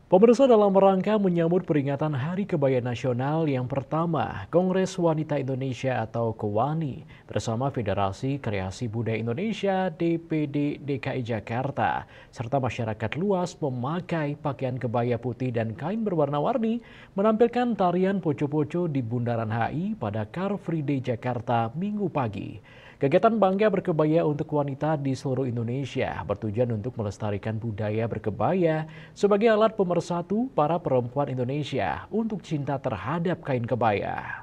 Pemirsa, dalam rangka menyambut peringatan Hari Kebaya Nasional yang pertama, Kongres Wanita Indonesia atau KOWANI bersama Federasi Kreasi Budaya Indonesia DPD DKI Jakarta serta masyarakat luas memakai pakaian kebaya putih dan kain berwarna-warni menampilkan tarian poco-poco di Bundaran HI pada Car Free Day Jakarta Minggu pagi. Kegiatan Bangga Berkebaya untuk Wanita di seluruh Indonesia bertujuan untuk melestarikan budaya berkebaya sebagai alat pemersatu para perempuan Indonesia untuk cinta terhadap kain kebaya.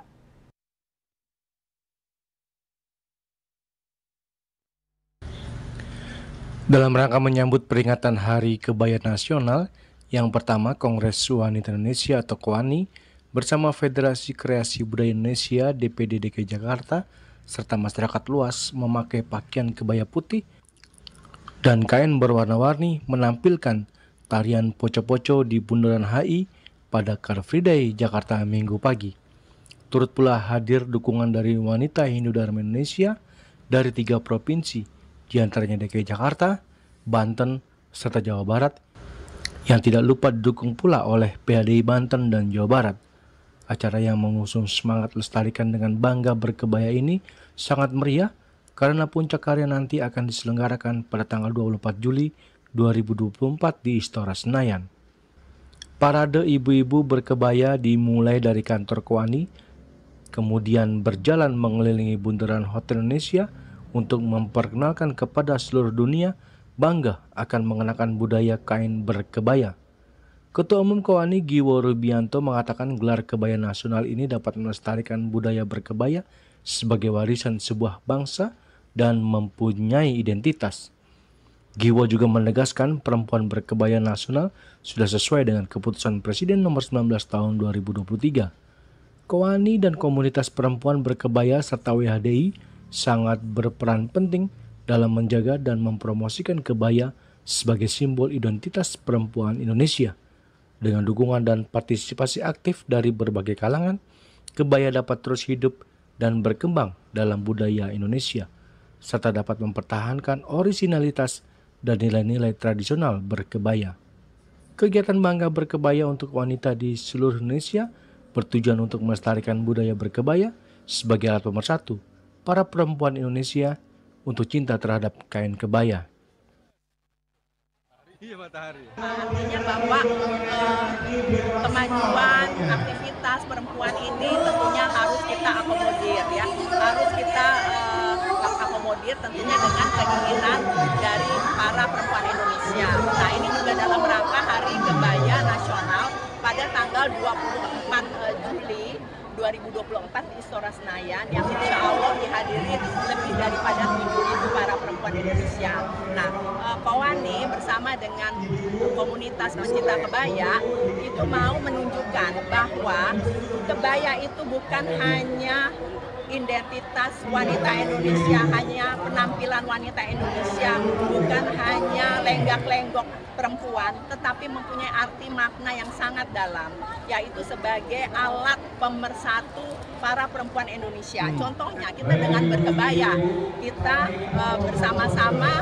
Dalam rangka menyambut peringatan Hari Kebaya Nasional, yang pertama Kongres Wanita Indonesia atau KOWANI bersama Federasi Kreasi Budaya Indonesia DPD DKI Jakarta serta masyarakat luas memakai pakaian kebaya putih dan kain berwarna-warni menampilkan tarian poco-poco di Bundaran HI pada Car Free Day Jakarta Minggu pagi. Turut pula hadir dukungan dari wanita Hindu Dharma Indonesia dari 3 provinsi, diantaranya DKI Jakarta, Banten, serta Jawa Barat, yang tidak lupa didukung pula oleh PHDI Banten dan Jawa Barat. Acara yang mengusung semangat lestarikan dengan bangga berkebaya ini sangat meriah karena puncak karya nanti akan diselenggarakan pada tanggal 24 Juli 2024 di Istora Senayan. Parade ibu-ibu berkebaya dimulai dari kantor KOWANI, kemudian berjalan mengelilingi bundaran Hotel Indonesia untuk memperkenalkan kepada seluruh dunia bangga akan mengenakan budaya kain berkebaya. Ketua Umum KOWANI Giwo Rubianto mengatakan gelar kebaya nasional ini dapat melestarikan budaya berkebaya sebagai warisan sebuah bangsa dan mempunyai identitas. Giwo juga menegaskan perempuan berkebaya nasional sudah sesuai dengan keputusan Presiden nomor 19 tahun 2023. KOWANI dan komunitas perempuan berkebaya serta WHDI sangat berperan penting dalam menjaga dan mempromosikan kebaya sebagai simbol identitas perempuan Indonesia. Dengan dukungan dan partisipasi aktif dari berbagai kalangan, kebaya dapat terus hidup dan berkembang dalam budaya Indonesia, serta dapat mempertahankan orisinalitas dan nilai-nilai tradisional berkebaya. Kegiatan Bangga Berkebaya untuk wanita di seluruh Indonesia bertujuan untuk melestarikan budaya berkebaya sebagai alat pemersatu para perempuan Indonesia untuk cinta terhadap kain kebaya. Artinya bahwa kemajuan aktivitas perempuan ini tentunya harus kita akomodir, ya, harus kita akomodir tentunya dengan keinginan dari para perempuan Indonesia. Nah, ini juga dalam rangka Hari Kebaya Nasional pada tanggal 24 Juli 2024 di Istora Senayan yang insya Allah dihadiri lebih daripada 7.000 para perempuan Indonesia. Nah, KOWANI bersama dengan komunitas pencinta kebaya itu mau menunjukkan bahwa kebaya itu bukan hanya identitas wanita Indonesia, hanya penampilan wanita Indonesia, bukan hanya lenggak-lenggok perempuan, tetapi mempunyai arti makna yang sangat dalam, yaitu sebagai alat pemersatu para perempuan Indonesia. Contohnya kita dengan berkebaya, kita bersama-sama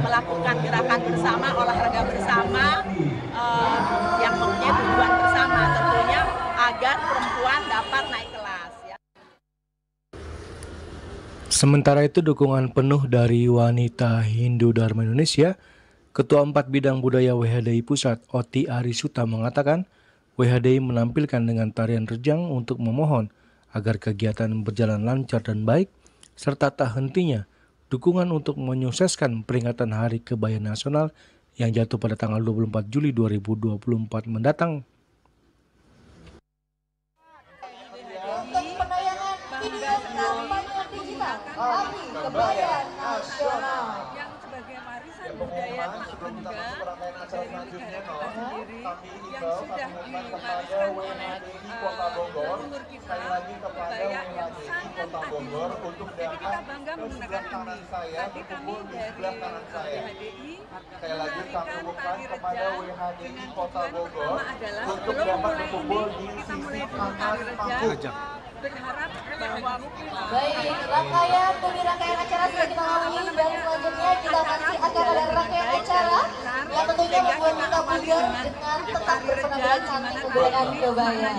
melakukan gerakan bersama, olahraga bersama, yang mempunyai tujuan bersama tentunya agar perempuan dapat naik kelas. Sementara itu dukungan penuh dari wanita Hindu Dharma Indonesia, Ketua 4 Bidang Budaya WHDI Pusat Oti Arisuta mengatakan WHDI menampilkan dengan tarian rejang untuk memohon agar kegiatan berjalan lancar dan baik, serta tak hentinya dukungan untuk menyukseskan peringatan Hari Kebaya Nasional yang jatuh pada tanggal 24 Juli 2024 mendatang. Kebaya Nasional yang sebagai warisan budaya tak bangga dari negara kita sendiri yang sudah diwariskan oleh leluhur kita, kebaya yang sangat adil. Jadi kita bangga menggunakan ini. Tadi kami dari WHDI menarikan tari rejang dengan tujuan pertama adalah sebelum mulai ini kita mulai dengan tari rejang. Berharap bahwa baik, rangkaian acara sudah kita lalui dan selanjutnya kita masih akan ada rangkaian acara yang tentunya membuat kita bangga dengan tetap berpenampilan cantik menggunakan kebaya,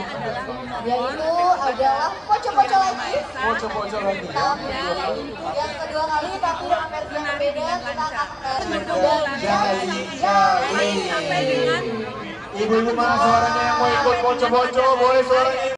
yaitu adalah poco-poco lagi. Tapi yang kedua kali tapi dengan versi yang berbeda kita akan sampai dengan ibu-ibu mana suaranya yang mau ikut poco-poco, boleh suaranya.